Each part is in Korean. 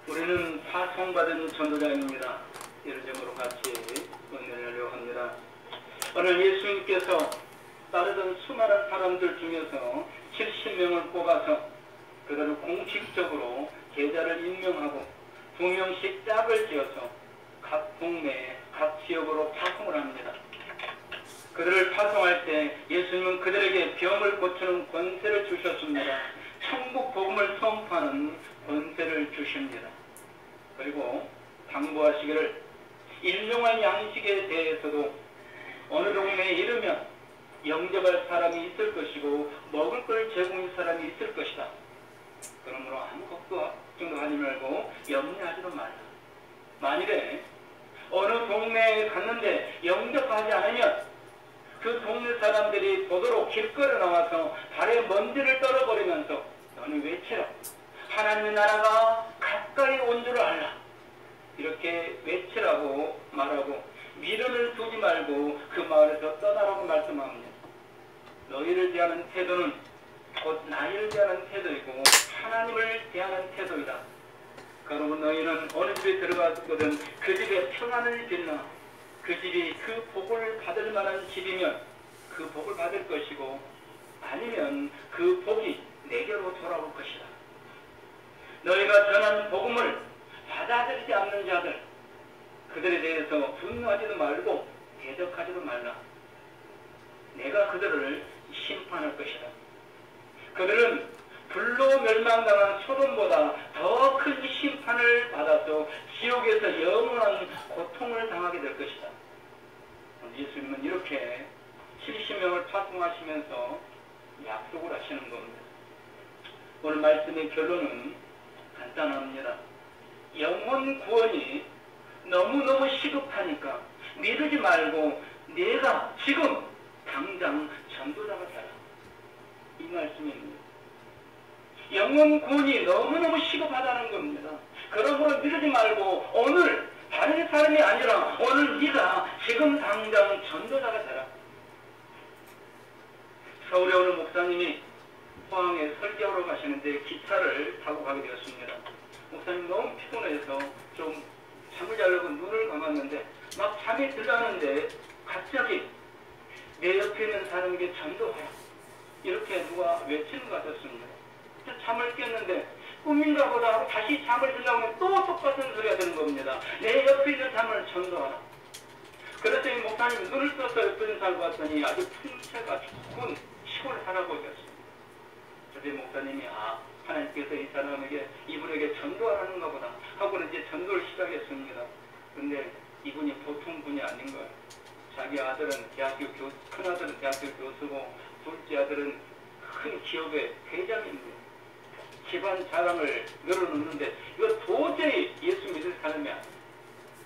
우리는 파송받은 전도자입니다. 이를 점으로 같이 은혜하려고 합니다. 오늘 예수님께서 따르던 수많은 사람들 중에서 70명을 뽑아서 그들을 공식적으로 제자를 임명하고 2명씩 짝을 지어서 각 동네에 각 지역으로 파송을 합니다. 그들을 파송할 때 예수님은 그들에게 병을 고치는 권세를 주셨습니다. 천국 복음을 선포하는 권세를 주십니다. 그리고 당부하시기를 일용할 양식에 대해서도 어느 동네에 이르면 영접할 사람이 있을 것이고 먹을 걸 제공할 사람이 있을 것이다. 그러므로 아무 걱정하지 말고 염려하지도 말라. 만일에 어느 동네에 갔는데 영접하지 않으면 그 동네 사람들이 보도록 길거리에 나와서 발에 먼지를 떨어버리면서 너는 외치라. 하나님의 나라가 가까이 온 줄 알라. 이렇게 외치라고 말하고 미련을 두지 말고 그 마을에서 떠나라고 말씀합니다. 너희를 대하는 태도는 곧 나를 대하는 태도이고 하나님을 대하는 태도이다. 그러면 너희는 어느 집에 들어가거든 그 집에 평안을 빌라. 그 집이 그 복을 받을 만한 집이면 그 복을 받을 것이고 아니면 그 복이 내게로 돌아올 것이다. 너희가 전하는 복음을 받아들이지 않는 자들, 그들에 대해서 분노하지도 말고 대적하지도 말라. 내가 그들을 심판할 것이다. 그들은 불로 멸망당한 소돔보다 더 큰 심판을 받아서 지옥에서 영원한 고통을 당하게 될 것이다. 예수님은 이렇게 70명을 파송하시면서 약속을 하시는 겁니다. 오늘 말씀의 결론은 간단합니다. 영혼 구원이 너무너무 시급하니까 미루지 말고 내가 지금 당장 전도자가 되라. 이 말씀입니다. 영혼 구원이 너무너무 시급하다는 겁니다. 그러므로 미루지 말고 오늘 다른 사람이 아니라 오늘 네가 지금 당장 전도자가 되라. 서울에 오는 목사님이 포항에 설교하러 가시는데 기차를 타고 가게 되었습니다. 목사님 너무 피곤해서 좀 잠을 자려고 눈을 감았는데 막 잠이 들라는데 갑자기 내 옆에 있는 사람에게 전도하라. 이렇게 누가 외치는 것 같았습니다. 잠을 깼는데 꿈인가 보다 하고 다시 잠을 들려고 하면 또 똑같은 소리가 되는 겁니다. 내 옆에 있는 사람을 전도하라. 그래서 이 목사님이 눈을 떠서 옆에 있는 사람을 봤더니 아주 풍채가 좋은 시골 할아버지였습니다. 그래서 목사님이 하나님께서 이 사람에게 이분에게 전도하라는가 보다 하고는 이제 전도를 시작했습니다. 근데 이분이 보통 분이 아닌 거예요. 자기 아들은 큰 아들은 대학교 교수고 둘째 아들은 큰 기업의 회장입니다. 집안 자랑을 늘어놓는데 이거 도저히 예수 믿을 사람이 아니에요.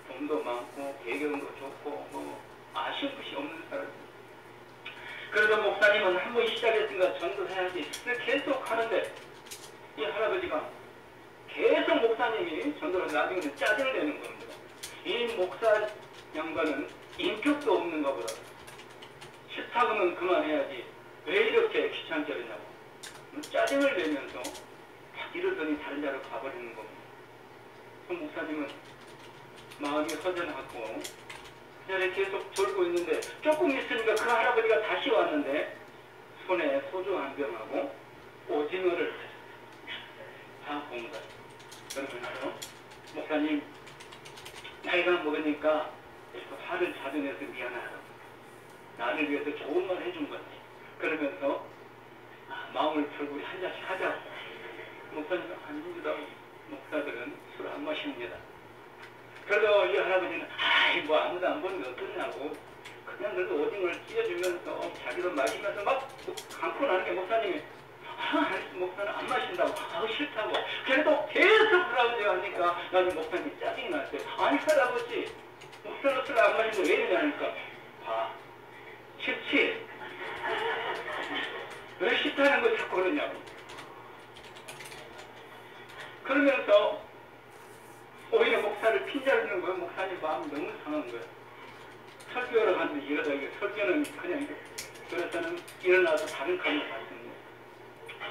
돈도 많고 배경도 좋고 아쉬운 것이 없는 사람입니다. 그래서 목사님은 한 번 시작했으니까 전도해야지. 근데 계속 하는데 이 할아버지가 계속 목사님이 전도를 나중에는 짜증을 내는 겁니다. 이 목사 양반은 인격도 없는가 보다. 싫다고는 그만해야지. 왜 이렇게 귀찮게 하냐고. 짜증을 내면서 딱 이러더니 다른 자로 가버리는 겁니다. 그 목사님은 마음이 허전하고 그 자리에 계속 졸고 있는데 조금 있으니까 그 할아버지가 다시 왔는데 손에 소주 한 병하고 오징어를 다 본 거예요. 그러면서 목사님 나이가 먹으니까 화를 자주 내서 미안하다고. 나를 위해서 좋은 말 해준 거지. 그러면서 마음을 풀고 우리 한 잔씩 하자. 목사님 아닙니다. 목사들은 술 안 마십니다. 그래도 이 할아버지는 뭐 아무도 안 보는 게 어떠냐고 그냥 그래도 오징어를 찢어주면서 자기도 마시면서 막 감고 나는 게 목사님이 목사는 안 마신다고 싫다고 그래도 계속 할아버지가 하니까 나는 목사님이 짜증이 났어요. 아니 할아버지 목사는 술 안 마시는데 왜 이러냐니까 싫지? 왜 싫다는 걸 자꾸 그러냐고. 그러면서 오히려 목사를 핀자르는 거예요. 목사님 마음이 너무 상한 거예요. 설교를 하는데 이러다 이게 설교는 그냥 그래서는 일어나서 다른 칸을 갔습니다.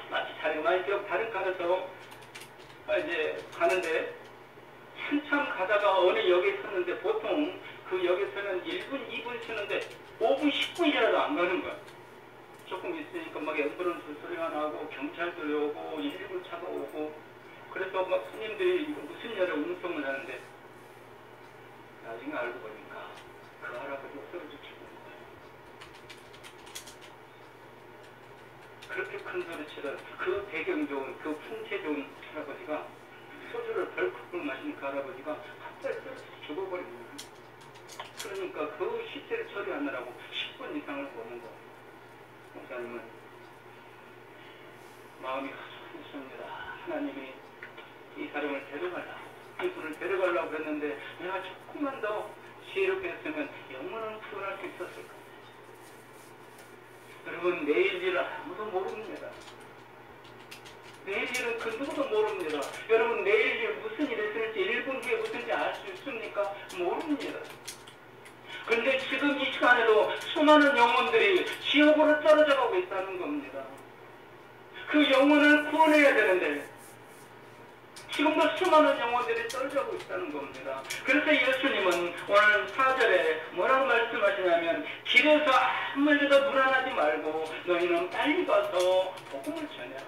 마치 자리가 많이 뛰어 다른 칸에서 이제 가는데 한참 가다가 어느 역에 섰는데 보통 그 역에서는 1분, 2분 서는데 5분, 10분이라도 안 가는 거야. 조금 있으니까 막 앰뷸런스 소리가 나고 경찰들이 오고 119차가 오고 그래서 막 손님들이 이거 무슨 일에 운송을 하는데 나중에 알고 보니까 그 할아버지가 쓰러져 죽은 거예요. 그렇게 큰 소리 치던 그 배경 좋은 그 풍채 좋은 할아버지가 소주를 벌컥 마신 그 할아버지가 갑자기 쓰러져 죽어버린 거예요. 그러니까 그 시체를 처리하느라고 10분 이상을 보는 거예요. 목사님은 마음이 허전했습니다. 하나님이 이 사람을 데려가라, 이분을 데려가려고 했는데 내가 조금만 더 지혜롭게 했으면 영원한 구원할 수 있었을 거예요. 여러분, 내일 일 아무도 모릅니다. 내일 일은 그 누구도 모릅니다. 여러분, 내일 일 무슨 일이 있을지 1분 뒤에 무슨 일이 알 수 있습니까? 모릅니다. 그런데 지금 이 시간에도 수많은 영혼들이 지옥으로 떨어져 가고 있다는 겁니다. 그 영혼을 구원해야 되는데 지금도 수많은 영혼들이 떨어져가고 있다는 겁니다. 그래서 예수님은 오늘 4절에 뭐라고 말씀하시냐면 길에서 아무 일도 불안하지 말고 너희는 빨리 가서 복음을 전해라.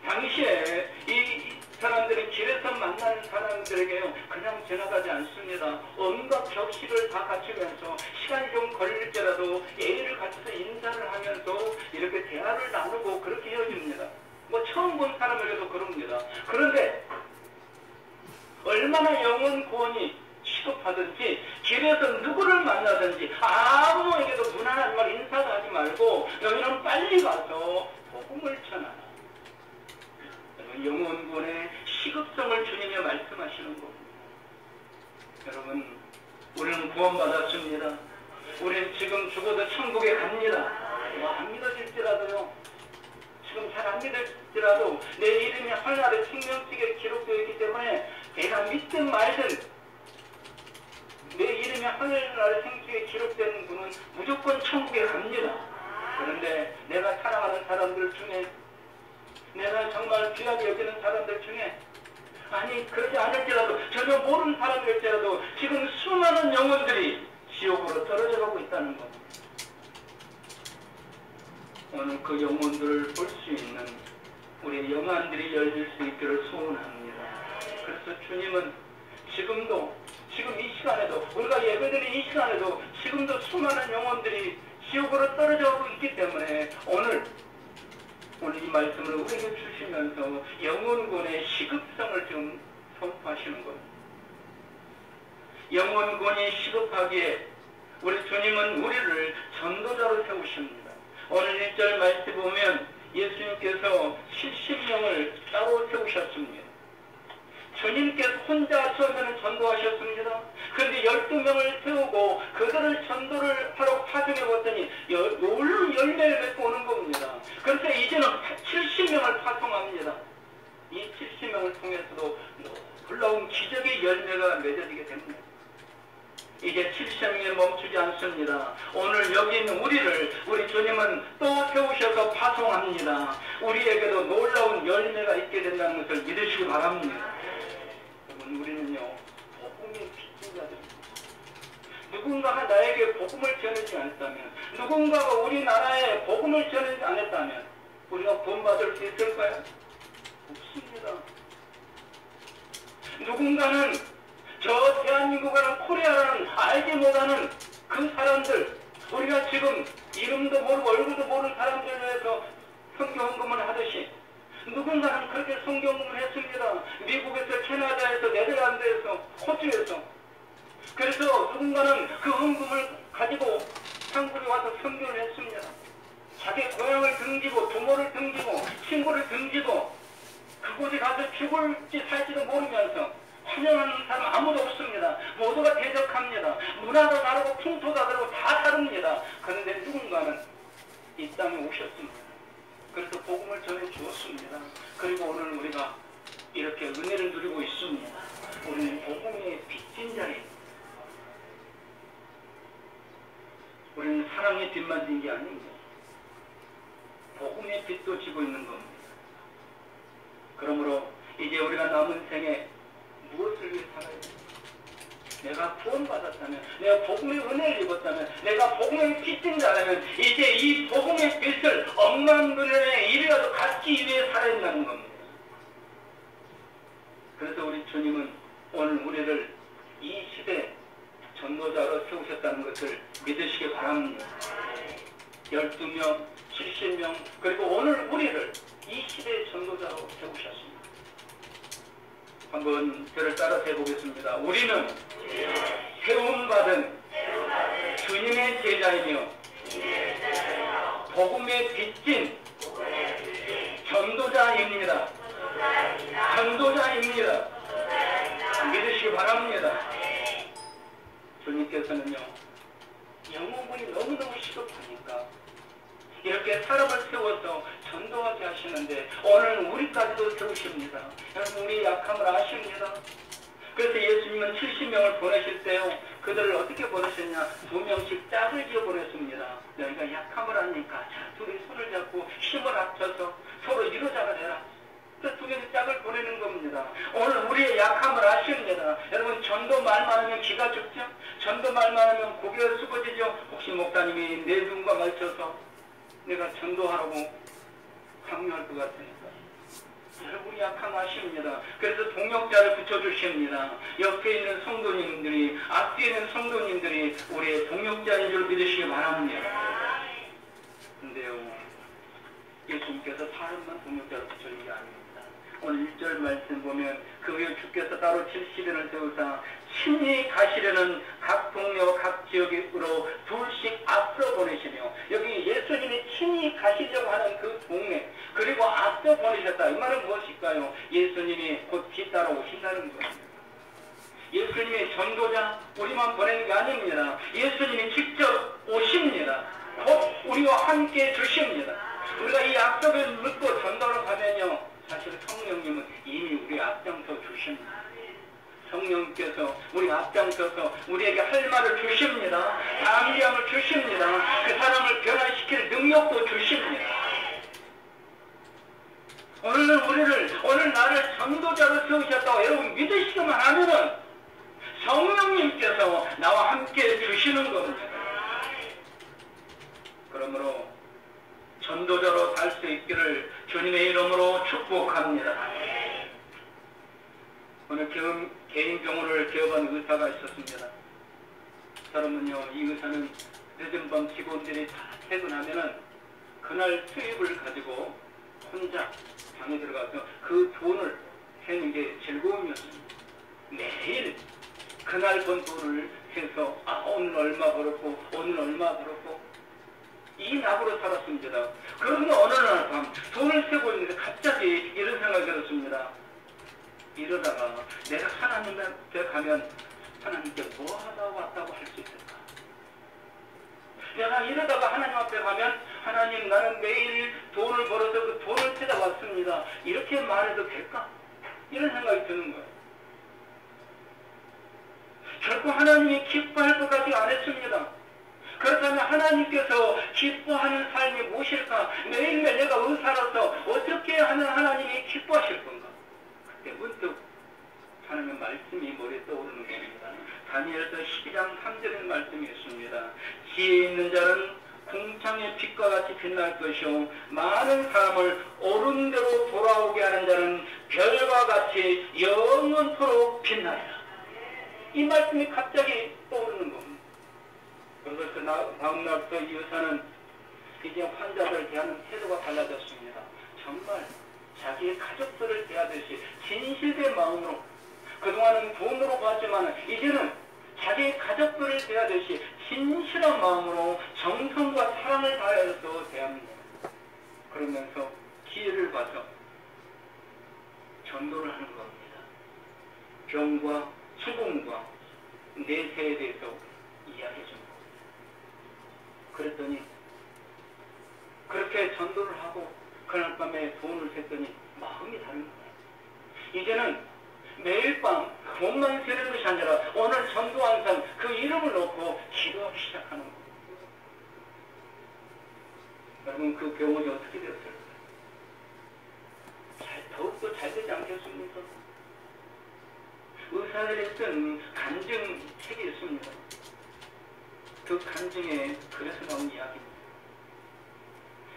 당시에 이 사람들은 길에서 만나는 사람들에게 그냥 지나가지 않습니다. 온갖 격식을 다 갖추면서 시간이 좀 걸릴지라도 예의를 갖춰서 인사를 하면서 이렇게 대화를 나누고 그렇게 헤어집니다. 뭐 처음 본 사람에게도 그럽니다. 그런데 얼마나 영혼 구원이 시급하든지 길에서 누구를 만나든지 아무에게도 무난한 말 인사도 하지 말고 너희는 빨리 가서 복음을 전하라. 영혼 구원의 시급성을 주님이 말씀하시는 겁니다. 여러분, 우리는 구원받았습니다. 우리는 지금 죽어도 천국에 갑니다. 안 믿어질지라도요. 지금 잘 안 믿을지라도 내 이름이 하늘나라의 생명책에 기록되어 있기 때문에 내가 믿든 말든 내 이름이 하늘나라의 생명책에 기록된 분은 무조건 천국에 갑니다. 그런데 내가 사랑하는 사람들 중에 내가 정말 귀하게 여기는 사람들 중에 아니 그러지 않을지라도 전혀 모르는 사람일지라도 지금 수많은 영혼들이 지옥으로 떨어져가고 있다는 것. 오늘 그 영혼들을 볼 수 있는 우리 영안들이 열릴 수 있기를 소원합니다. 그래서 주님은 지금도 지금 이 시간에도 우리가 예배드린 이 시간에도 지금도 수많은 영혼들이 지옥으로 떨어져가고 있기 때문에 오늘 이 말씀을 우리에게 주시면서 영혼군의 시급성을 지금 선포하시는 겁니다. 영혼군이 시급하기에 우리 주님은 우리를 전도자로 세우십니다. 오늘 1절 말씀 보면 예수님께서 70명을 따로 세우셨습니다. 주님께서 혼자 처음에는 전도하셨습니다. 그런데 12명을 세우고 그들을 전도를 하러 파송해 봤더니 놀라운 열매를 맺고 오는 겁니다. 그래서 이제는 70명을 파송합니다. 이 70명을 통해서도 놀라운 기적의 열매가 맺어지게 됩니다. 이제 70명에 멈추지 않습니다. 오늘 여기 있는 우리 주님은 또 세우셔서 파송합니다. 우리에게도 놀라운 열매가 있게 된다는 것을 믿으시기 바랍니다. 우리는요, 복음의 빚진자들입니다. 누군가가 나에게 복음을 전하지 않았다면, 누군가가 우리나라에 복음을 전하지 않았다면 우리가 구원받을 수 있을까요? 없습니다. 누군가는 저 대한민국이라는 코리아라는 알지 못하는 그 사람들, 우리가 지금 이름도 모르고 얼굴도 모르는 사람들에 대해서 성경 헌금을 하듯이 누군가는 그렇게 성경을 했습니다. 미국에서, 캐나다에서, 네덜란드에서, 호주에서. 그래서 누군가는 그 헌금을 가지고 한국에 와서 선교를 했습니다. 자기 고향을 등지고 부모를 등지고 친구를 등지고 그곳에 가서 죽을지 살지도 모르면서 환영하는 사람 아무도 없습니다. 모두가 대적합니다. 문화도 다르고 풍토도 다르고 다 다릅니다. 그런데 누군가는 이 땅에 오셨습니다. 그래서 복음을 전해 주었습니다. 그리고 오늘 우리가 이렇게 은혜를 누리고 있습니다. 우리는 복음의 빚진 자입니다. 우리는 사랑의 빚만 진 게 아닙니다. 복음의 빚도 지고 있는 겁니다. 그러므로 이제 우리가 남은 생에 무엇을 위해 살아야 돼? 내가 구원받았다면, 내가 복음의 은혜를 입었다면, 내가 복음의 빚진 자라면 이제 이 복음의 빚을 억만불연의 일이라도 갚기 위해 살아야 한다는 겁니다. 그래서 우리 주님은 오늘 우리를 이 시대 전도자로 세우셨다는 것을 믿으시기 바랍니다. 12명, 70명, 그리고 오늘 우리를 이 시대의 전도자로 세우셨습니다. 한번 저를 따라서 해보겠습니다. 우리는 세움받은 주님의 제자이며 복음에 빚진 전도자입니다. 전도자입니다. 믿으시기 바랍니다. 주님께서는요, 영혼이 너무너무 시급하니까 이렇게 사람을 세워서 전도하게 하시는데 오늘 우리까지도 세우십니다. 여러분, 우리의 약함을 아십니다. 그래서 예수님은 70명을 보내실 때요, 그들을 어떻게 보내셨냐? 2명씩 짝을 지어 보냈습니다. 너희가 약함을 아니까 자, 둘이 손을 잡고 힘을 합쳐서 서로 이루자가 되라. 그래서 2명씩 짝을 보내는 겁니다. 오늘 우리의 약함을 아십니다. 여러분, 전도 말만 하면 기가 죽죠? 전도 말만 하면 고개가 숙어지죠? 혹시 목사님이 내 눈과 맞춰서 내가 전도하라고 강요할 것 같으니까. 여러분이 약함 아십니다. 그래서 동역자를 붙여주십니다. 옆에 있는 성도님들이, 앞뒤에 있는 성도님들이 우리의 동역자인 줄 믿으시기 바랍니다. 근데요, 예수님께서 사람만 동역자로 붙여준 게 아닙니다. 오늘 1절 말씀 보면 그 후에 주께서 따로 70인을 세우사 친히 가시려는 각 동료 각 지역으로 둘씩 앞서 보내시며, 여기 예수님이 친히 가시려고 하는 그 동네 그리고 앞서 보내셨다. 이 말은 무엇일까요? 예수님이 곧 뒤따라 오신다는 겁니다. 예수님이 전도자 우리만 보내는 게 아닙니다. 예수님이 직접 오십니다. 곧 우리와 함께 주십니다. 우리가 이 약속을 믿고 전도를 가면요, 사실 성령님은 이미 우리 앞장서 주십니다. 성령께서 우리 앞장서서 우리에게 할 말을 주십니다. 담대함을 주십니다. 그 사람을 변화시킬 능력도 주십니다. 오늘 나를 전도자로 세우셨다고 여러분 믿으시기만 하면은 성령님께서 나와 함께 주시는 겁니다. 그러므로 전도자로 살 수 있기를 주님의 이름으로 축복합니다. 오늘 개인 병원을 개업한 의사가 있었습니다. 사람은요, 이 의사는 늦은 밤 직원들이 다 퇴근하면은 그날 수입을 가지고 혼자 방에 들어가서 그 돈을 세는 게 즐거움이었습니다. 매일 그날 번 돈을 해서 오늘 얼마 벌었고 오늘 얼마 벌었고 이 낙으로 살았습니다. 그런데 어느 날 밤 돈을 세고 있는데 갑자기 이런 생각이 들었습니다. 이러다가 내가 하나님 앞에 가면 하나님께 뭐 하다 왔다고 할 수 있을까? 내가 이러다가 하나님 앞에 가면 하나님, 나는 매일 돈을 벌어서 그 돈을 찾아왔습니다. 이렇게 말해도 될까? 이런 생각이 드는 거예요. 결코 하나님이 기뻐할 것 같지 않았습니다. 그렇다면 하나님께서 기뻐하는 삶이 무엇일까? 매일매일 내가 의사로서 어떻게 하면 하나님이 기뻐하실 건가? 그때 문득 하나님의 말씀이 머리에 떠오르는 겁니다. 다니엘서 12장 3절의 말씀이 있습니다. 지혜 있는 자는 궁창의 빛과 같이 빛날 것이요, 많은 사람을 옳은 대로 돌아오게 하는 자는 별과 같이 영원토록 빛나리라. 이 말씀이 갑자기 떠오르는 겁니다. 그래서 그 다음 날부터 이 의사는 이제 환자들 대하는 태도가 달라졌습니다. 정말 자기의 가족들을 대하듯이 진실된 마음으로, 그동안은 돈으로 봤지만 이제는 자기의 가족들을 대하듯이 진실한 마음으로 정성과 사랑을 다해서 대합니다. 그러면서 기회를 봐서 전도를 하는 겁니다. 병과 수공과 내세에 대해서 이야기해 줍니다. 그랬더니 그렇게 전도를 하고 그날 밤에 돈을 셌더니 마음이 다른 거예요. 이제는 매일 밤 돈만 세는 것이 아니라 오늘 전도한 사람 그 이름을 놓고 기도하기 시작하는 거예요. 여러분, 그 병원이 어떻게 되었을까요? 더욱더 잘 되지 않겠습니까? 의사들이 쓴 간증 책이 있습니다. 그 간증에 그래서 나온 이야기입니다.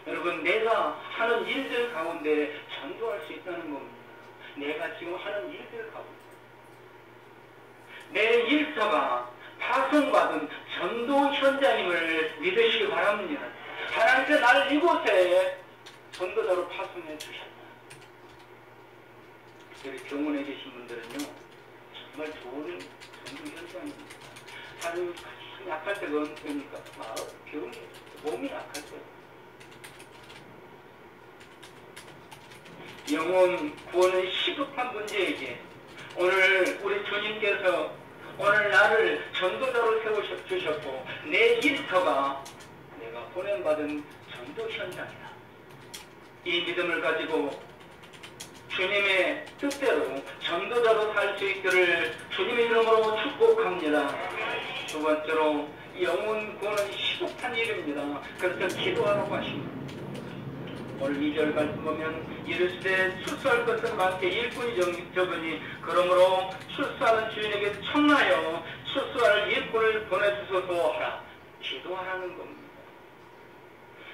여러분, 내가 하는 일들 가운데 전도할 수 있다는 겁니다. 내가 지금 하는 일들 가운데 내 일터가 파송받은 전도 현장임을 믿으시기 바랍니다. 하나님께서 나를 이곳에 전도자로 파송해 주셨다. 여기 병원에 계신 분들은요, 정말 좋은 전도 현장입니다. 사람이 가장 약할 때가 언제입니까? 병이, 몸이 약할 때. 영혼 구원은 시급한 문제에게 오늘 우리 주님께서 오늘 나를 전도자로 세우셨고 내 일터가 내가 보냄받은 전도 현장이다. 이 믿음을 가지고 주님의 뜻대로 전도자로 살 수 있기를 주님의 이름으로 축복합니다. 두 번째로 영혼 구원은 시급한 일입니다. 그래서 기도하라고 하십니다. 오늘 2절 말씀 보면 이르시되 출소할 것은 많게 일꾼이 적으니 그러므로 출소하는 주인에게 청하여 출소할 일꾼을 보내주소서 하라. 기도하라는 겁니다.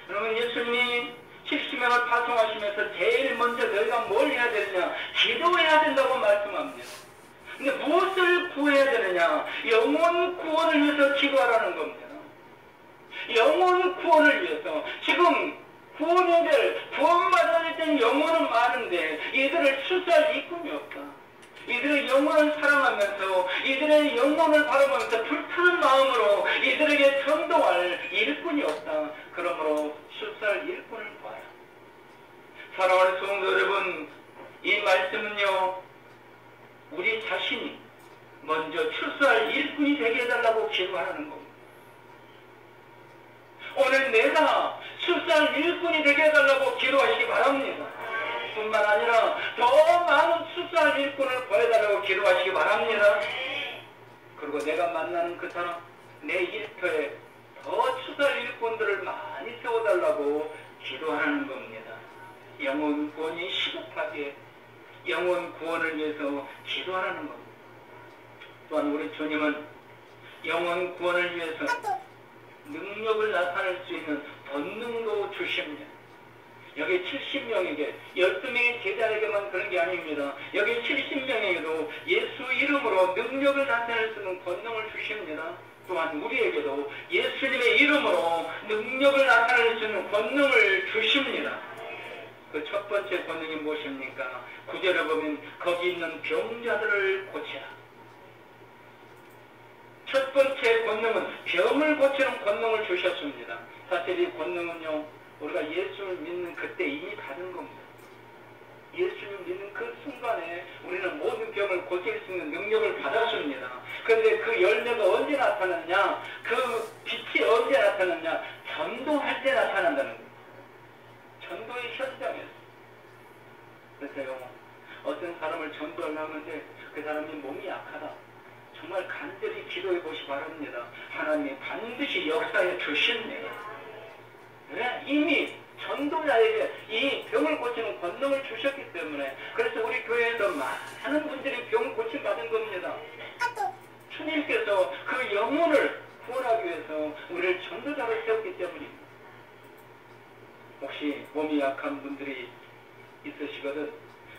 여러분, 예수님이 70명을 파송하시면서 제일 먼저 너희가 뭘 해야 되느냐? 기도해야 된다고 말씀합니다. 근데 무엇을 구해야 되느냐? 영혼 구원을 위해서 기도하라는 겁니다. 영혼 구원을 위해서. 지금 구원해야 될, 구원받아야 될 영혼은 많은데 이들을 출소할 이꿈이 없다. 이들의 영혼을 사랑하면서 이들의 영혼을 바라보면서 불타는 마음으로 이들에게 전도할 일꾼이 없다. 그러므로 출소할 일꾼을 봐라. 사랑하는 성도 여러분, 이 말씀은요, 우리 자신이 먼저 출소할 일꾼이 되게 해달라고 기도하는 겁니다. 오늘 내가 출소할 일꾼이 되게 해달라고 기도하시기 바랍니다. 뿐만 아니라 더 많은 출소할 일꾼을 보내달라고 기도하시기 바랍니다. 그리고 내가 만나는 그 사람, 내 일터에 더 출소할 일꾼들을 많이 세워달라고 기도하는 겁니다. 영혼 구원이 시급하게 영혼 구원을 위해서 기도하라는 겁니다. 또한 우리 주님은 영혼 구원을 위해서 능력을 나타낼 수 있는 본능도 주십니다. 여기 70명에게 12명의 제자에게만 그런 게 아닙니다. 여기 70명에게도 예수 이름으로 능력을 나타낼 수 있는 본능을 주십니다. 또한 우리에게도 예수님의 이름으로 능력을 나타낼 수 있는 본능을 주십니다. 그 첫 번째 본능이 무엇입니까? 9절에 보면 거기 있는 병자들을 고치라. 첫 번째 권능은 병을 고치는 권능을 주셨습니다. 사실 이 권능은요, 우리가 예수를 믿는 그때 이미 받은 겁니다. 예수를 믿는 그 순간에 우리는 모든 병을 고칠 수 있는 능력을 받았습니다. 그런데 그 열매가 언제 나타났냐? 그 빛이 언제 나타났냐? 전도할 때 나타난다는 겁니다. 전도의 현장에서. 그래서요, 어떤 사람을 전도하려고 하는데 그 사람이 몸이 약하다. 정말 간절히 기도해 보시 바랍니다. 하나님이 반드시 역사해 주십니다. 네? 이미 전도자에게 이 병을 고치는 권능을 주셨기 때문에, 그래서 우리 교회에서 많은 분들이 병을 고침받은 겁니다. 주님께서 그 영혼을 구원하기 위해서 우리를 전도자로 세웠기 때문입니다. 혹시 몸이 약한 분들이 있으시거든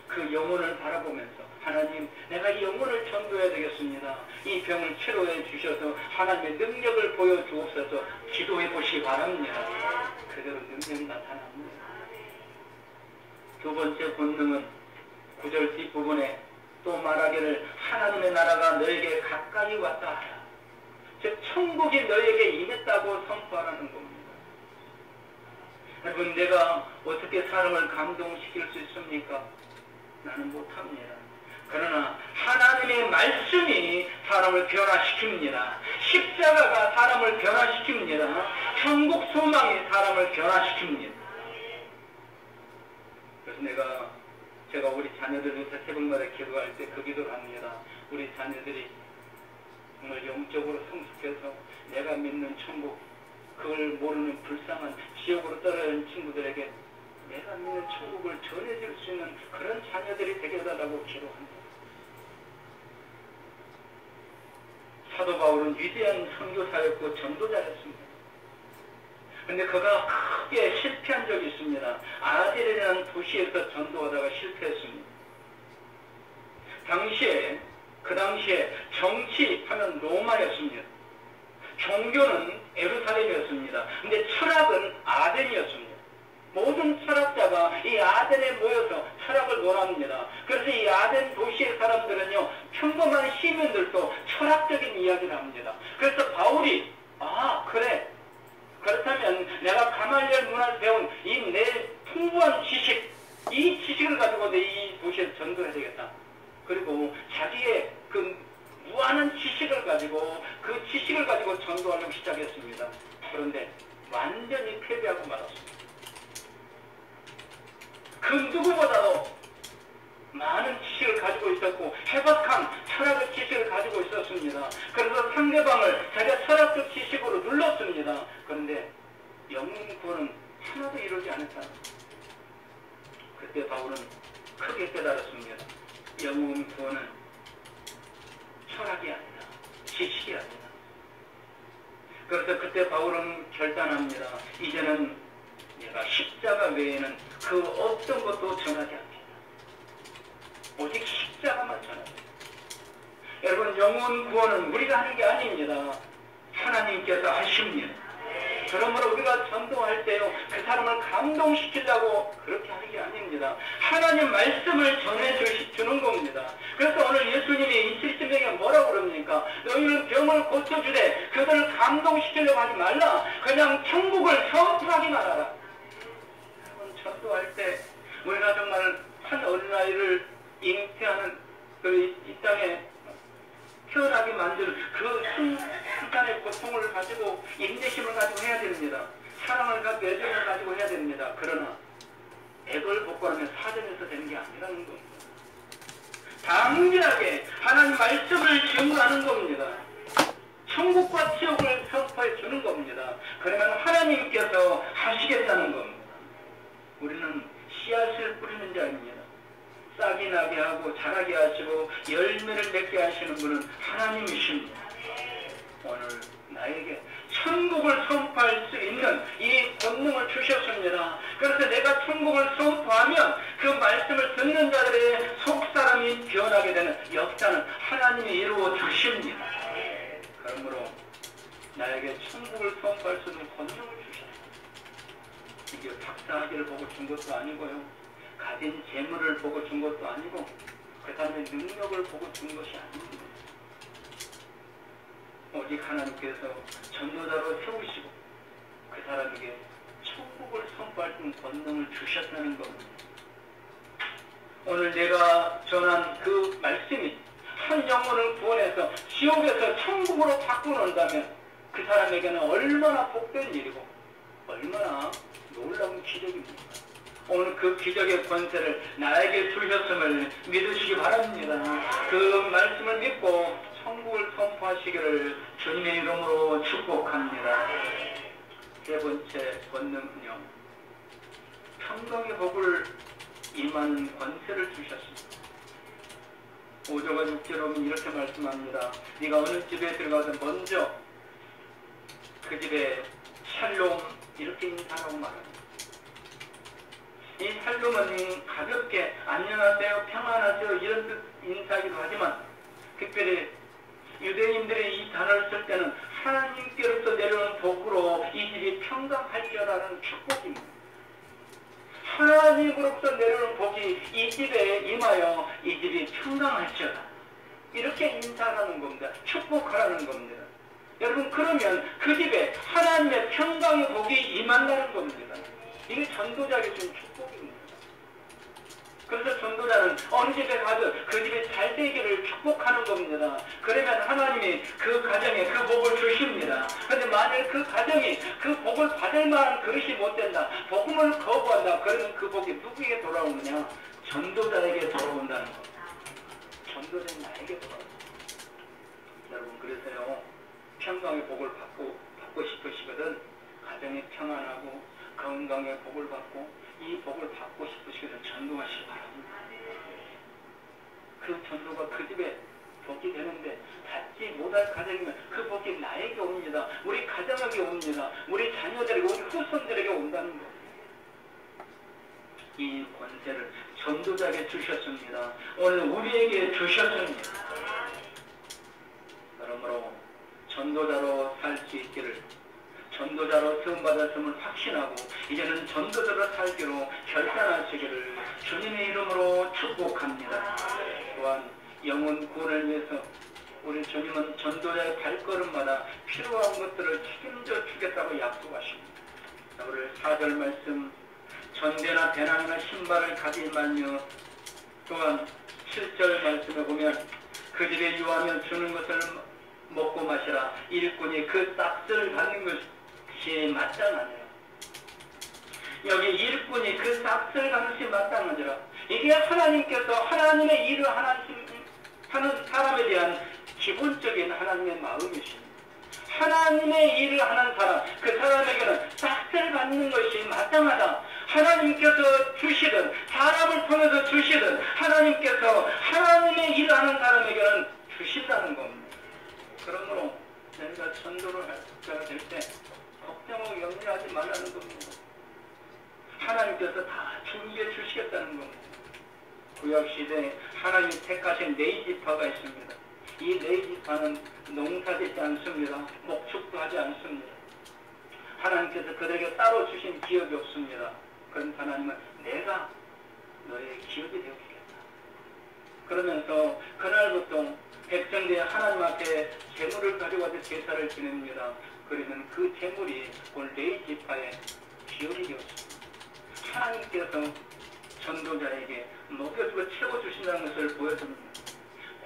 그 영혼을 바라보면서 하나님, 내가 이 영혼을 전도해야 되겠습니다. 이 병을 치료해 주셔서 하나님의 능력을 보여주옵소서 기도해 보시기 바랍니다. 그대로 능력이 나타납니다. 두 번째 본능은 9절 뒷부분에 또 말하기를 하나님의 나라가 너에게 가까이 왔다 하라. 즉 천국이 너에게 임했다고 선포하라는 겁니다. 여러분, 내가 어떻게 사람을 감동시킬 수 있습니까? 나는 못합니다. 그러나 하나님의 말씀이 사람을 변화시킵니다. 십자가가 사람을 변화시킵니다. 천국 소망이 사람을 변화시킵니다. 그래서 제가 우리 자녀들 위해서 새벽마다 기도할 때 그 기도를 합니다. 우리 자녀들이 정말 영적으로 성숙해서 내가 믿는 천국, 그걸 모르는 불쌍한 지옥으로 떨어진 친구들에게 내가 믿는 천국을 전해줄 수 있는 그런 자녀들이 되게 해달라고 기도합니다. 사도 바울은 위대한 선교사였고 전도자였습니다. 근데 그가 크게 실패한 적이 있습니다. 아델이라는 도시에서 전도하다가 실패했습니다. 그 당시에 정치하면 로마였습니다. 종교는 예루살렘이었습니다. 근데 철학은 아덴이었습니다. 모든 철학자가 이 아덴에 모여서 철학을 논합니다. 그래서 이 아덴 도시의 사람들은요, 평범한 시민들도 철학적인 이야기를 합니다. 그래서 바울이, 그래, 그렇다면 내가 가말리엘 문화를 배운 이 내 풍부한 지식, 이 지식을 가지고 내 이 도시에 전도해야 되겠다. 그리고 자기의 그 무한한 지식을 가지고 그 지식을 가지고 전도하려고 시작했습니다. 그런데 완전히 패배하고 말았습니다. 그 누구보다도 많은 지식을 가지고 있었고 해박한 철학의 지식을 가지고 있었습니다. 그래서 상대방을 자기가 철학적 지식으로 눌렀습니다. 그런데 영혼 구원은 하나도 이루지 않았다. 그때 바울은 크게 깨달았습니다. 영혼 구원은 철학이 아니다. 지식이 아니다. 그래서 그때 바울은 결단합니다. 이제는 내가 십자가 외에는 그 어떤 것도 전하지 않겠다. 오직 십자가만 전합니다. 여러분, 영혼 구원은 우리가 하는 게 아닙니다. 하나님께서 하십니다. 그러므로 우리가 전도할 때요, 그 사람을 감동시키려고 그렇게 하는 게 아닙니다. 하나님 말씀을 전해주는 겁니다. 그래서 오늘 예수님이 70명에 뭐라고 그럽니까? 너희는 병을 고쳐주되 그들을 감동시키려고 하지 말라. 그냥 천국을 선포하기만 하라. 여러분, 전도할 때 우리가 정말 한 어린아이를 잉태하는 이 땅에 태어나게 만든 그 순간의 고통을 가지고 인내심을 가지고 해야 됩니다. 사랑을 가지고 애정을 가지고 해야 됩니다. 그러나 액을 복구하면 사정해서 되는 게 아니라는 겁니다. 당연하게 하나님 말씀을 증거하는 겁니다. 천국과 지옥을 선포해 주는 겁니다. 그러면 하나님께서 하시겠다는 겁니다. 우리는 씨앗을 뿌리는 자입니다. 싹이 나게 하고 자라게 하시고 열매를 맺게 하시는 분은 하나님이십니다. 오늘 나에게 천국을 선포할 수 있는 이 권능을 주셨습니다. 그래서 내가 천국을 선포하면 그 말씀을 듣는 자들의 속사람이 변하게 되는 역사는 하나님이 이루어 주십니다. 그러므로 나에게 천국을 선포할 수 있는 권능을 주셨습니다. 이게 박사학위를 보고 준 것도 아니고요, 가진 재물을 보고 준 것도 아니고 그 사람의 능력을 보고 준 것이 아닙니다. 오직 하나님께서 전도자로 세우시고 그 사람에게 천국을 선포할 수 있는 권능을 주셨다는 겁니다. 오늘 내가 전한 그 말씀이 한 영혼을 구원해서 지옥에서 천국으로 바꾸는다면 그 사람에게는 얼마나 복된 일이고 얼마나 놀라운 기적입니까? 오늘 그 기적의 권세를 나에게 주셨음을 믿으시기 바랍니다. 그 말씀을 믿고 천국을 선포하시기를 주님의 이름으로 축복합니다. 세 번째 권능은요, 평강의 복을 임하는 권세를 주셨습니다. 5절과 6절은 이렇게 말씀합니다. 네가 어느 집에 들어가서 먼저 그 집에 샬롬 이렇게 인사하고 말합니다. 이 샬롬은 가볍게 안녕하세요, 평안하세요 이런 뜻 인사하기도 하지만 특별히 유대인들이 이 단어를 쓸 때는 하나님께로부터 내려오는 복으로 이 집이 평강할지어라는 축복입니다. 하나님으로부터 내려오는 복이 이 집에 임하여 이 집이 평강할지어라 이렇게 인사하라는 겁니다. 축복하라는 겁니다. 여러분, 그러면 그 집에 하나님의 평강의 복이 임한다는 겁니다. 이게 전도자에게 준 축복입니다. 그래서 전도자는 어느 집에 가든 그 집이 잘 되기를 축복하는 겁니다. 그러면 하나님이 그 가정에 그 복을 주십니다. 그런데 만일 그 가정이 그 복을 받을 만한 그릇이 못 된다, 복음을 거부한다, 그러면 그 복이 누구에게 돌아오느냐? 전도자에게 돌아온다는 겁니다. 전도자는 나에게 돌아옵니다. 여러분, 그래서요, 평강의 복을 받고 싶으시거든 가정이 평안하고 건강의 복을 받고 이 복을 받고 싶으시거든 전도하시기 바랍니다. 그 전도가 그 집에 복이 되는데 받지 못 못할 가정이면 그 복이 나에게 옵니다. 우리 가정에게 옵니다. 우리 자녀들에게, 우리 후손들에게 온다는 것. 이 권세를 전도자에게 주셨습니다. 오늘 우리에게 주셨습니다. 그러므로 전도자로 살 수 있기를, 전도자로 세움받았음을 확신하고 이제는 전도자로 살기로 결단하시기를 주님의 이름으로 축복합니다. 또한 영혼 구원을 위해서 우리 주님은 전도자의 발걸음마다 필요한 것들을 책임져 주겠다고 약속하십니다. 오늘 4절 말씀, 전대나 배낭이나 신발을 가지 말며, 또한 7절 말씀에 보면 그 집에 유하며 주는 것을 먹고 마시라. 일꾼이 그 싹을 받는 것이 마땅하니라. 여기 일꾼이 그 싹을 받는 것이 마땅하니라. 이게 하나님께서 하나님의 일을 하는 사람에 대한 기본적인 하나님의 마음이십니다. 하나님의 일을 하는 사람, 그 사람에게는 싹을 받는 것이 마땅하다. 하나님께서 주시든 사람을 통해서 주시든 하나님께서 하나님의 일을 하는 사람에게는 주신다는 겁니다. 그러므로 내가 전도를 할 자가 될 때 걱정하고 염려하지 말라는 겁니다. 하나님께서 다 준비해 주시겠다는 겁니다. 구약시대에 하나님이 택하신 네이지파가 있습니다. 이 네이지파는 농사짓지 않습니다. 목축도 하지 않습니다. 하나님께서 그들에게 따로 주신 기업이 없습니다. 그런 하나님은 내가 너의 기업이 되어주겠다. 그러면서 그날부터 백성들이 하나님 앞에 재물을 가져와서 제사를 지냅니다. 그러면 그 재물이 오늘 레위지파의 기업이 되었습니다. 하나님께서 전도자에게 먹여주고 채워주신다는 것을 보여줍니다.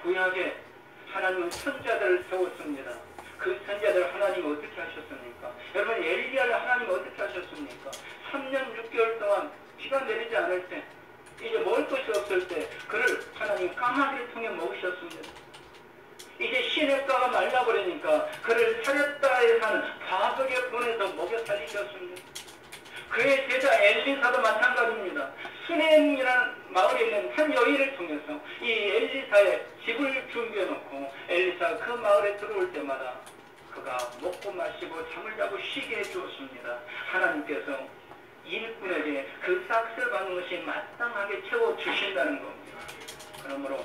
구약에 하나님은 선자들을 세웠습니다. 그 선자들을 하나님 어떻게 하셨습니까? 여러분, 엘리야를 하나님 어떻게 하셨습니까? 3년 6개월 동안 비가 내리지 않을 때, 이제 먹을 것이 없을 때 그를 하나님 까마귀를 통해 먹으셨습니다. 이제 시냇가가 말라버리니까 그를 사렙다에 사는 바석에 보내서 먹여 살리셨습니다. 그의 제자 엘리사도 마찬가지입니다. 수넴이라는 마을에 있는 한 여인을 통해서 이 엘리사의 집을 준비해 놓고 엘리사가 그 마을에 들어올 때마다 그가 먹고 마시고 잠을 자고 쉬게 해주었습니다. 하나님께서 일꾼에게 그 싹을 받는 것이 마땅하게 채워주신다는 겁니다. 그러므로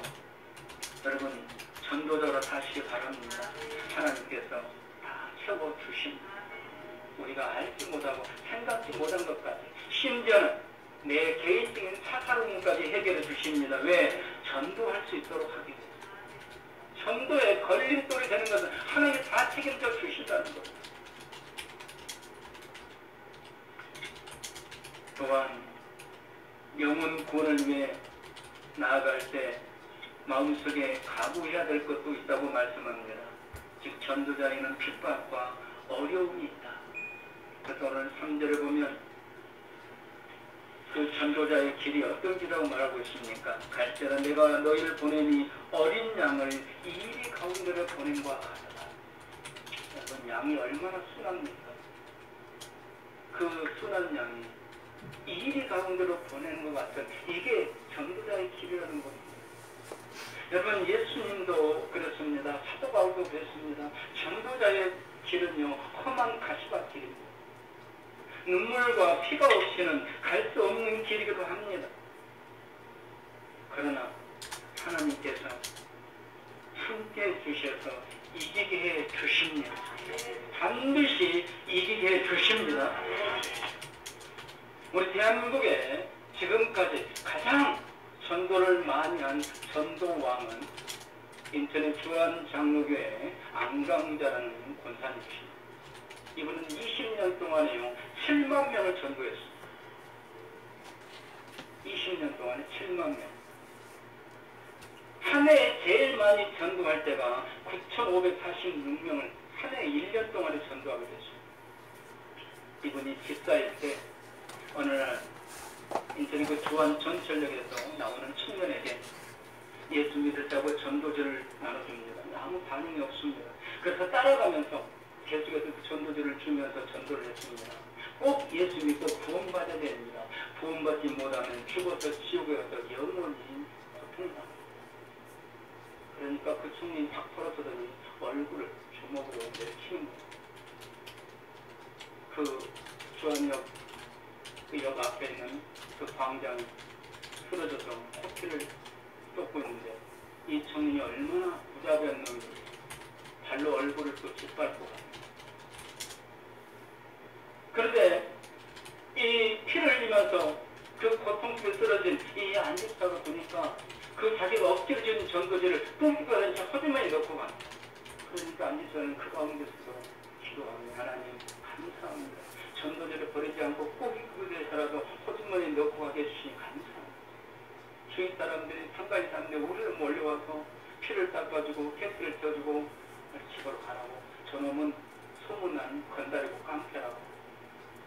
여러분, 전도자로 사시기 바랍니다. 하나님께서 다 채워주십니다. 우리가 알지 못하고 생각지 못한 것까지, 심지어는 내 개인적인 사사로움까지 해결해 주십니다. 왜? 전도할 수 있도록 하기 위해서. 전도에 걸림돌이 되는 것은 하나님이 다 책임져 주신다는 것. 또한 영혼 구원을 위해 나아갈 때 마음속에 각오해야 될 것도 있다고 말씀합니다. 즉 전도자에는 핍박과 어려움이 있다. 그래서 오늘 3절을 보면 그 전도자의 길이 어떤 길이라고 말하고 있습니까? 갈대라 내가 너희를 보내니 어린 양을 이리 가운데로 보낸 것 같다. 여러분, 양이 얼마나 순합니까? 그 순한 양이 이리 가운데로 보내는 것 같은, 이게 전도자의 길이라는 겁니다. 여러분, 예수님도 그렇습니다. 사도 바울도 그랬습니다. 전도자의 길은요, 험한 가시밭길입니다. 눈물과 피가 없이는 갈 수 없는 길이기도 합니다. 그러나 하나님께서 함께 해주셔서 이기게 해 주십니다. 반드시 이기게 해 주십니다. 우리 대한민국에 지금까지 가장 전도를 많이 한 전도왕은 인천의 주한장로교회 안강자라는 권사님이십니다. 이분은 20년 동안에요 7만 명을 전도했습니다. 20년 동안에 7만 명. 한 해에 제일 많이 전도할 때가 9,546명을 한 해 1년 동안에 전도하게 됐습니다. 이분이 집사일 때 어느 날 인천의 그 주한 전철역에서 나오는 청년에게 예수 믿으자고 전도제를 나눠줍니다. 아무 반응이 없습니다. 그래서 따라가면서 계속해서 그 전도제를 주면서 전도를 했습니다. 꼭 예수 믿고 구원받아야 됩니다. 구원받지 못하면 죽어서 지옥에 가서 영원히 고통당합니다. 그런 그러니까 그 청년이 탁 돌아서더니 얼굴을 주먹으로 내리치는 거예요. 그 주안역 그 역 앞에 있는 그 광장이 쓰러져서 코피를 쏟고 있는데 이 청년이 얼마나 부자변 놈이 발로 얼굴을 또 짓밟고 갑니다. 그런데 이 피를 흘리면서 그 고통 속에 쓰러진 이 안직사가 보니까 그 자기가 억지로 지은 전도지를 뚱뚱 하는 채 허주머니에 넣고 갑니다. 그러니까 안직사는 그 가운데서도 기도하며 하나님 감사합니다. 전도지를 버리지 않고 꼭 그곳에서라도 허주머니에 넣고 가게 해주시니 감사합니다. 주위 사람들이 상가의 사람들이 우리를 몰려와서 피를 닦아주고 캐스를 떼어주고 집으로 가라고 저놈은 소문난 건달이고 깡패라고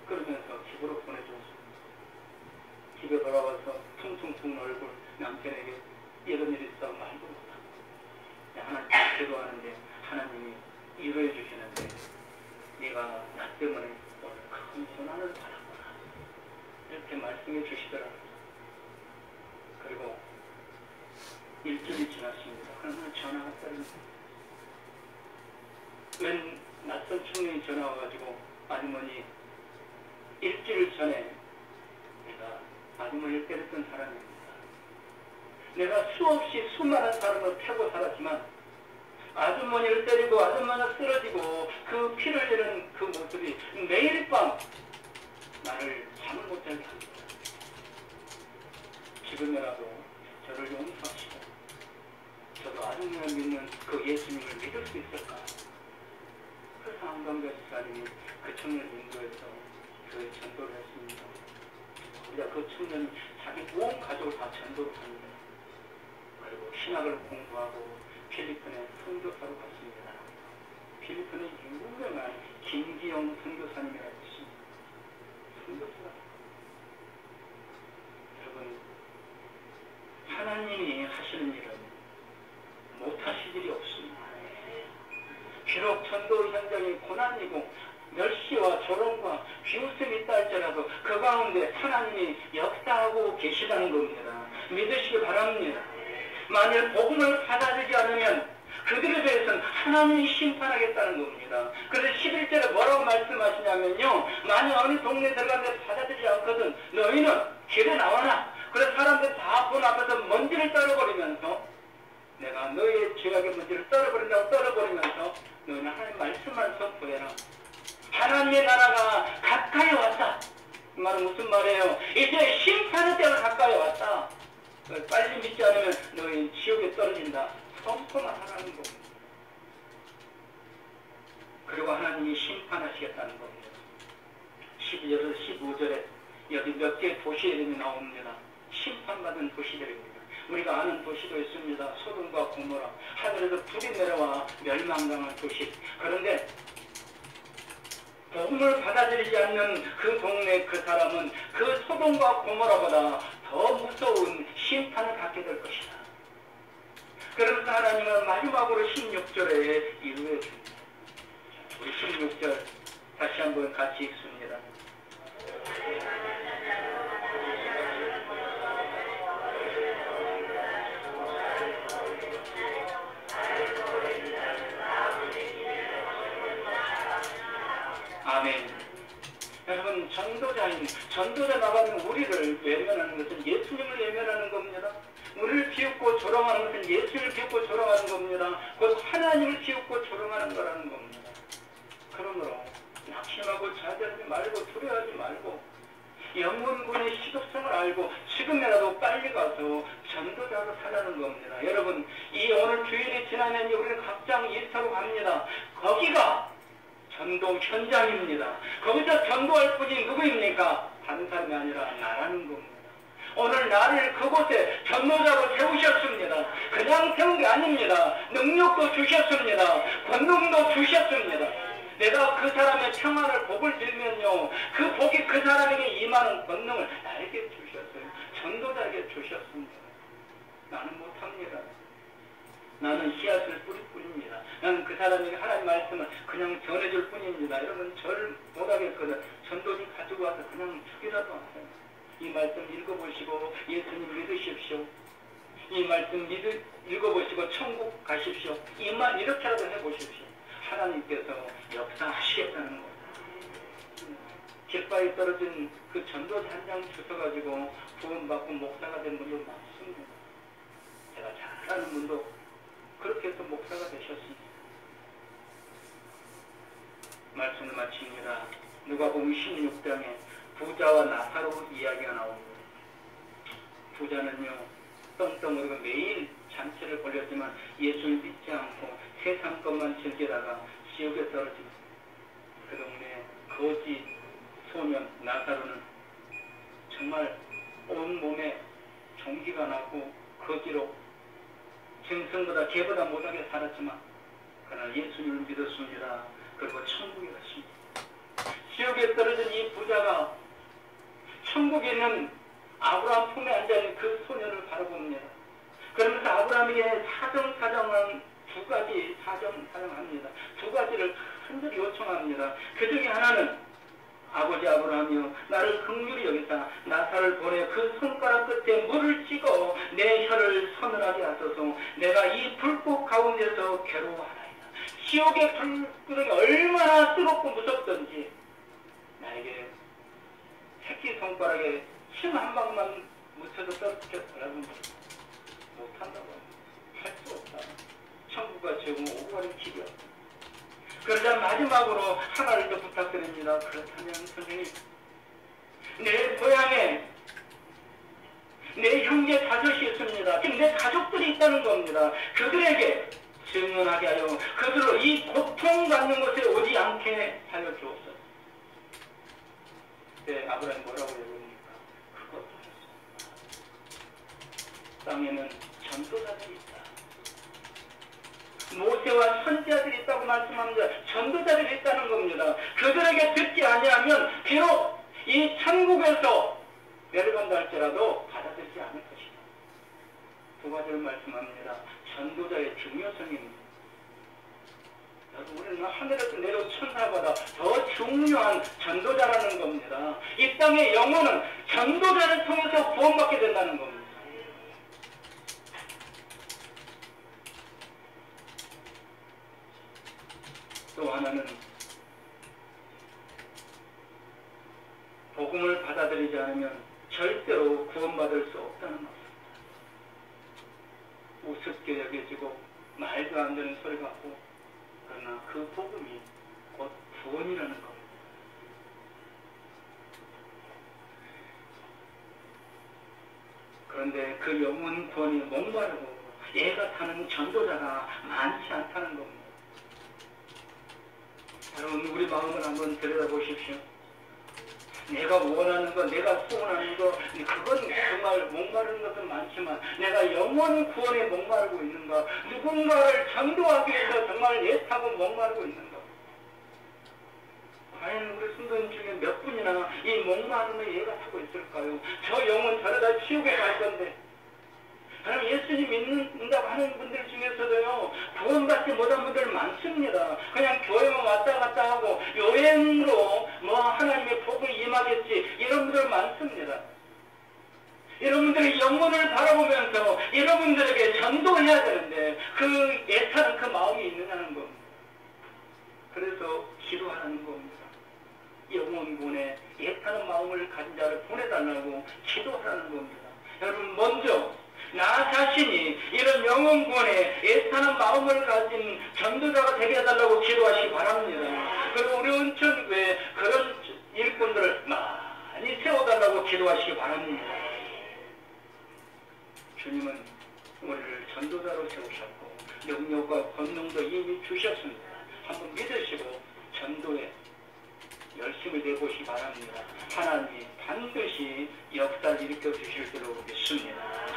그러면서 집으로 보내줬습니다. 집에 돌아와서 퉁퉁 붓는 얼굴 남편에게 이런 일이 있어 말도 못하고 하나님 기도하는데 하나님이 위로해 주시는데 네가 나 때문에 오늘 큰 고난을 받았구나 이렇게 말씀해 주시더라고요. 그리고 일주일이 지났습니다. 그러면 전화가 떨어집니다. 웬 낯선 청년이 전화 와가지고 아주머니 일주일 전에 내가 아주머니를 때렸던 사람입니다. 내가 수없이 수많은 사람을 패고 살았지만 아주머니를 때리고 아주머니가 쓰러지고 그 피를 내는 그 모습이 매일 밤 나를 잠을 못 자게 합니다. 지금이라도 저를 용서하시고 저도 아주머니를 믿는 그 예수님을 믿을 수 있을까? 그래서 한강대 집사님이 그 청년을 인도해서 그 전도를 했습니다. 우리가 그 청년이 자기 온 가족을 다 전도를 합니다. 그리고 신학을 공부하고 필리핀에 선교사로 갔습니다. 필리핀의 유명한 김기영 선교사님이라고 있습니다. 선교사가 여러분 하나님이 하시는 일은 못하실 일이 없습니다. 비록 전도 현장이 고난이고 멸시와 조롱과 비웃음이 있다 할지라도 그 가운데 하나님이 역사하고 계시다는 겁니다. 믿으시기 바랍니다. 만일 복음을 받아들이지 않으면 그들에 대해서는 하나님이 심판하겠다는 겁니다. 그래서 11절에 뭐라고 말씀하시냐면요. 만약 어느 동네에 들어가는데 받아들이지 않거든 너희는 길에 나와라. 그래서 사람들 다 본 앞에서 먼지를 떨어버리면서 내가 너희의 죄악의 먼지를 떨어버리면서 너희는 하나님 말씀만 선포해라. 하나님의 나라가 가까이 왔다. 이 말은 무슨 말이에요? 이제 심판의 때가 가까이 왔다. 빨리 믿지 않으면 너희 지옥에 떨어진다. 선포만 하라는 겁니다. 그리고 하나님이 심판하시겠다는 겁니다. 12절에서 15절에 여기 몇 개의 도시 이름이 나옵니다. 심판받은 도시들입니다. 우리가 아는 도시도 있습니다. 소돔과 고모라. 하늘에서 불이 내려와 멸망당한 도시. 그런데 복음을 받아들이지 않는 그 동네 그 사람은 그 소돔과 고모라보다 더 무서운 심판을 받게 될 것이다. 그러면서 하나님은 마지막으로 16절에 이루어 줍니다. 우리 16절 다시 한번 같이 읽습니다. 아멘. 여러분 전도자 나가는 우리를 외면하는 것은 예수님을 외면하는 겁니다. 우리를 비웃고 조롱하는 것은 예수를 비웃고 조롱하는 겁니다. 곧 하나님을 비웃고 조롱하는 거라는 겁니다. 그러므로 낙심하고 자제하지 말고 두려워하지 말고 영혼군의 시급성을 알고 지금이라도 빨리 가서 전도자로 살라는 겁니다. 여러분 이 오늘 주일이 지나면 우리는 각장 일터로 갑니다. 거기가 전도 현장입니다. 거기서 전도할 분이 누구입니까? 다른 사람이 아니라 나라는 겁니다. 오늘 나를 그곳에 전도자로 세우셨습니다. 그냥 세운 게 아닙니다. 능력도 주셨습니다. 권능도 주셨습니다. 내가 그 사람의 평안을 복을 들면요. 그 복이 그 사람에게 임하는 권능을 나에게 주셨어요. 전도자에게 주셨습니다. 나는 못합니다. 나는 씨앗을 뿌릴 뿐입니다. 나는 그 사람에게 하나님 말씀을 그냥 전해줄 뿐입니다. 여러분 절 못하겠거든. 전도지 가지고 와서 그냥 주기라도 하세요. 이 말씀 읽어보시고 예수님 믿으십시오. 이 말씀 읽어보시고 천국 가십시오. 이만 이렇게라도 해보십시오. 하나님께서 역사하시겠다는 겁니다. 깃발이 떨어진 그 전도자 한 장 주워가지고 구원받고 목사가 된 분도 많습니다. 제가 잘 아는 분도 그렇게 해서 목사가 되셨습니다. 말씀을 마칩니다. 누가복음 16장에 부자와 나사로 이야기가 나옵니다. 부자는요, 떵떵거리고 매일 잔치를 벌였지만 예수를 믿지 않고 세상 것만 즐기다가 지옥에 떨어집니다. 그 동네 거지 소년 나사로는 정말 온몸에 종기가 나고 거지로 짐승보다 개보다 못하게 살았지만 그러나 예수님을 믿었습니다. 그리고 천국에 갔습니다. 지옥에 떨어진 이 부자가 천국에 있는 아브라함 품에 앉아있는 그 소년을 바라봅니다. 그러면서 아브라함에게 사정한 두 가지 사정합니다. 두 가지를 간절히 요청합니다. 그 중에 하나는 아버지 아브라함이여 나를 긍휼히 여기사 나사를 보내 그 손가락 끝에 물을 찍어 내 혀를 서늘하게 하소서. 내가 이 불꽃 가운데서 괴로워하나이다. 지옥의 불구덩이 얼마나 뜨겁고 무섭던지 나에게 새끼손가락에 침 한 방만 묻혀서 떨어뜨렸더라도 못한다고 할 수 없다. 천국과 지옥은 오고 가는 길이야. 그러자 마지막으로 하나를 더 부탁드립니다. 그렇다면 선생님, 내 고향에 내 형제 다섯이 있습니다. 지금 내 가족들이 있다는 겁니다. 그들에게 증언하게 하여 그들로 이 고통받는 곳에 오지 않게 하여 주옵소서. 네, 아브라함이 뭐라고 얘기합니까? 그것도 했습니다. 땅에는 전도자들이 있다. 모세와 선지자들이 있다고 말씀합니다. 전도자들이 있다는 겁니다. 그들에게 듣지 아니하면 비록 이 천국에서 내려간다 할지라도 받아들이지 않을 것이다. 두 가지를 말씀합니다. 전도자의 중요성입니다. 우리는 하늘에서 내려온 천사보다 더 중요한 전도자라는 겁니다. 이 땅의 영혼은 전도자를 통해서 구원받게 된다는 겁니다. 또 하나는 복음을 받아들이지 않으면 절대로 구원받을 수 없다는 것입니다. 우습게 여겨지고 말도 안 되는 소리 같고 그러나 그 복음이 곧 구원이라는 겁니다. 그런데 그 영혼 구원이 목마르고 애가 타는 전도자가 많지 않다는 겁니다. 여러분, 우리 마음을 한번 들여다보십시오. 내가 원하는 것, 내가 소원하는 것, 그건 정말 목마른 것은 많지만 내가 영원 구원에 목마르고 있는가? 누군가를 전도하기 위해서 정말 애타고 목마르고 있는가? 과연 우리 순도인 중에 몇 분이나 이 목마름을 이해가 하고 있을까요? 저 영혼 저러다 지옥에 갈 건데 그럼 예수님 믿는다고 하는 분들 중에서도요, 구원받지 못한 분들 많습니다. 그냥 교회만 왔다 갔다 하고 여행으로 뭐 하나님의 복을 임하겠지, 이런 분들 많습니다. 여러분들이 영혼을 바라보면서 여러분들에게 전도해야 되는데 그 애타는 그 마음이 있느냐는 겁니다. 그래서 기도하라는 겁니다. 영혼군에 애타는 마음을 가진 자를 보내달라고 기도하라는 겁니다. 여러분, 먼저 나 자신이 이런 영혼구원에 애타는 마음을 가진 전도자가 되게 해달라고 기도하시기 바랍니다. 그리고 우리 온천교회에 그런 일꾼들을 많이 세워달라고 기도하시기 바랍니다. 주님은 우리를 전도자로 세우셨고 능력과 권능도 이미 주셨습니다. 한번 믿으시고 전도에 열심을 내보시기 바랍니다. 하나님이 반드시 역사를 일으켜 주실 줄로 믿습니다.